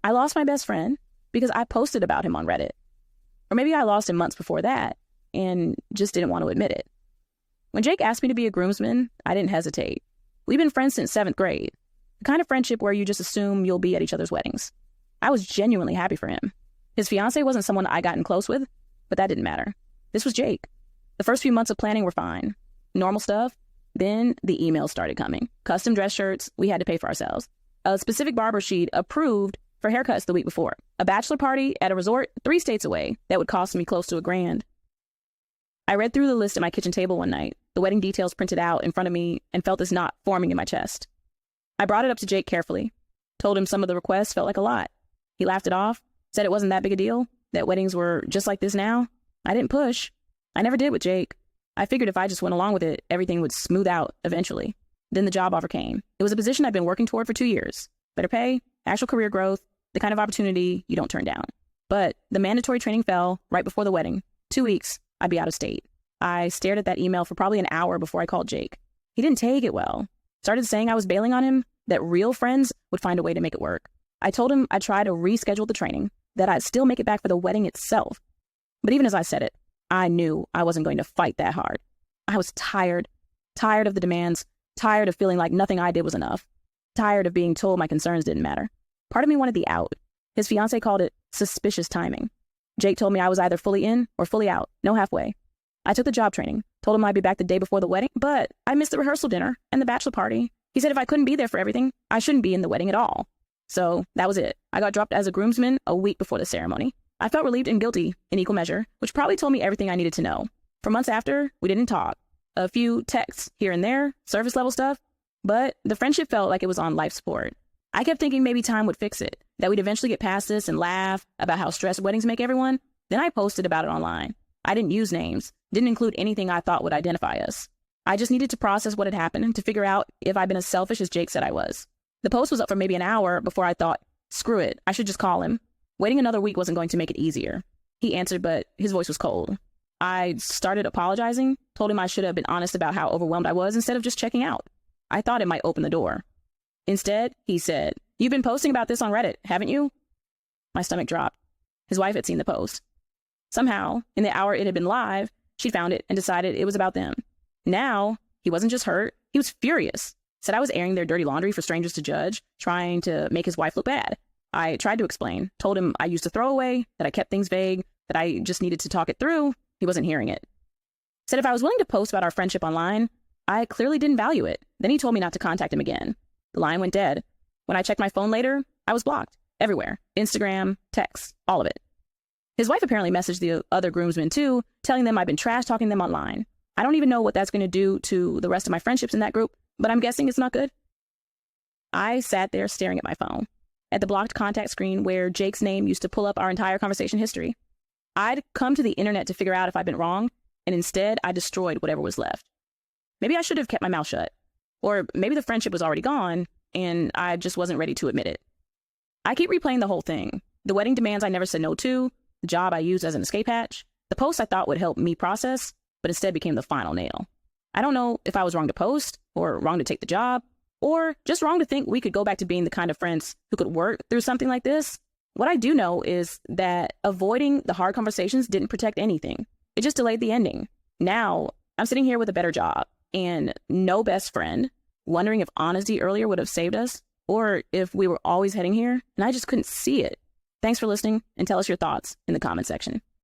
I lost my best friend because I posted about him on Reddit. Or maybe I lost him months before that and just didn't want to admit it. When Jake asked me to be a groomsman, I didn't hesitate. We've been friends since 7th grade. The kind of friendship where you just assume you'll be at each other's weddings. I was genuinely happy for him. His fiancée wasn't someone I gotten close with, but that didn't matter. This was Jake. The first few months of planning were fine. Normal stuff. Then the emails started coming. Custom dress shirts we had to pay for ourselves. A specific barber sheet approved for haircuts the week before. A bachelor party at a resort 3 states away that would cost me close to $1,000. I read through the list at my kitchen table one night, the wedding details printed out in front of me, and felt this knot forming in my chest. I brought it up to Jake carefully, told him some of the requests felt like a lot. He laughed it off, said it wasn't that big a deal, that weddings were just like this now. I didn't push. I never did with Jake. I figured if I just went along with it, everything would smooth out eventually. Then the job offer came. It was a position I'd been working toward for 2 years. Better pay, actual career growth, the kind of opportunity you don't turn down. But the mandatory training fell right before the wedding. 2 weeks, I'd be out of state. I stared at that email for probably an hour before I called Jake. He didn't take it well. Started saying I was bailing on him, that real friends would find a way to make it work. I told him I'd try to reschedule the training, that I'd still make it back for the wedding itself. But even as I said it, I knew I wasn't going to fight that hard. I was tired of the demands, tired of feeling like nothing I did was enough, tired of being told my concerns didn't matter. Part of me wanted the out. His fiancée called it suspicious timing. Jake told me I was either fully in or fully out, no halfway. I took the job training, told him I'd be back the day before the wedding, but I missed the rehearsal dinner and the bachelor party. He said if I couldn't be there for everything, I shouldn't be in the wedding at all. So that was it. I got dropped as a groomsman a week before the ceremony. I felt relieved and guilty in equal measure, which probably told me everything I needed to know. For months after, we didn't talk. A few texts here and there, surface level stuff, but the friendship felt like it was on life support. I kept thinking maybe time would fix it, that we'd eventually get past this and laugh about how stressed weddings make everyone. Then I posted about it online. I didn't use names, didn't include anything I thought would identify us. I just needed to process what had happened and to figure out if I'd been as selfish as Jake said I was. The post was up for maybe an hour before I thought, screw it, I should just call him. Waiting another week wasn't going to make it easier. He answered, but his voice was cold. I started apologizing, told him I should have been honest about how overwhelmed I was instead of just checking out. I thought it might open the door. Instead, he said, "You've been posting about this on Reddit, haven't you?" My stomach dropped. His wife had seen the post. Somehow, in the hour it had been live, she'd found it and decided it was about them. Now, he wasn't just hurt, he was furious. Said I was airing their dirty laundry for strangers to judge, trying to make his wife look bad. I tried to explain, told him I used to throw away, that I kept things vague, that I just needed to talk it through. He wasn't hearing it. Said if I was willing to post about our friendship online, I clearly didn't value it. Then he told me not to contact him again. The line went dead. When I checked my phone later, I was blocked. Everywhere. Instagram, texts, all of it. His wife apparently messaged the other groomsmen too, telling them I've been trash talking them online. I don't even know what that's going to do to the rest of my friendships in that group, but I'm guessing it's not good. I sat there staring at my phone, at the blocked contact screen where Jake's name used to pull up our entire conversation history. I'd come to the internet to figure out if I'd been wrong, and instead I destroyed whatever was left. Maybe I should have kept my mouth shut. Or maybe the friendship was already gone, and I just wasn't ready to admit it. I keep replaying the whole thing. The wedding demands I never said no to, the job I used as an escape hatch, the post I thought would help me process, but instead became the final nail. I don't know if I was wrong to post, or wrong to take the job, or just wrong to think we could go back to being the kind of friends who could work through something like this. What I do know is that avoiding the hard conversations didn't protect anything. It just delayed the ending. Now, I'm sitting here with a better job and no best friend, wondering if honesty earlier would have saved us, or if we were always heading here, and I just couldn't see it. Thanks for listening, and tell us your thoughts in the comment section.